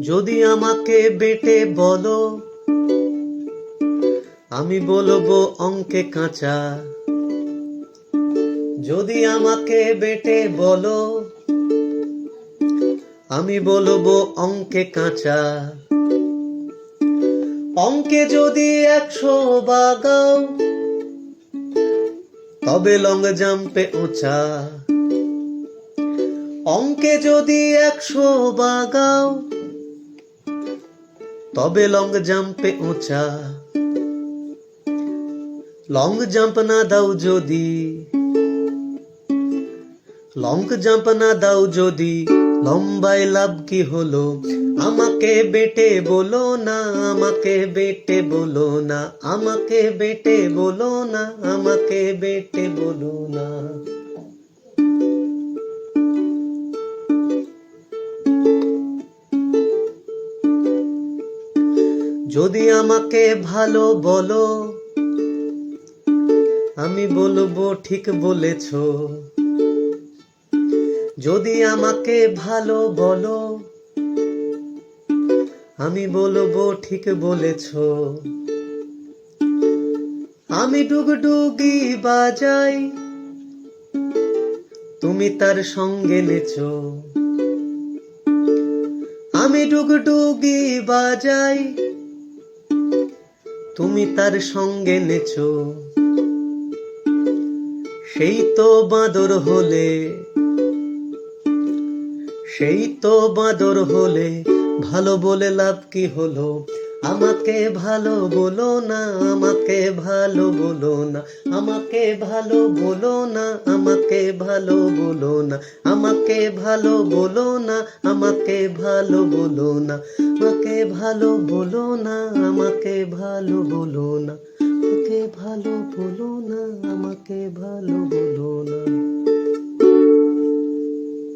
যদি আমাকে বেটে বলো, আমি বলবো অঙ্কে কাঁচা। যদি আমাকে বেটে বলো, আমি বলবো অঙ্কে কাঁচা। অঙ্কে যদি 100 বাগাও, তবে লং জাম্পে উঁচা। অঙ্কে যদি 100 বাগাও, তবে লং জাম্পে উঁচা। লং জাম্প না দাও যদি, লং জাম্প না দাও যদি, লম্বায় লাভ কি হলো? আমাকে বেটে বলো না, আমাকে বেটে বলো না, আমাকে বেটে বলো না, আমাকে বেটে বলো না। যদি আমাকে ভালো বলো, আমি বলবো ঠিক বলেছো। যদি আমাকে ভালো বলো, আমি বলবো ঠিক বলেছো। আমি ডুগডুগি বাজাই, তুমি তার সঙ্গে নেচো। আমি ডুগডুগি বাজাই, তুমি তার সঙ্গে নেচো। সেই তো বাঁদর হলে, সেই তো বাঁদর হলে, ভালো বলে লাভ কি হলো? আমাকে ভালো বলো না, আমাকে ভালো বলো না, আমাকে ভালো বলো না, আমাকে ভালো বলো না, আমাকে ভালো বলো না, আমাকে ভালো বলো না, আমাকে ভালো বলো না, আমাকে ভালো বলো না, আমাকে ভালো বলো না, আমাকে ভালো বলো না।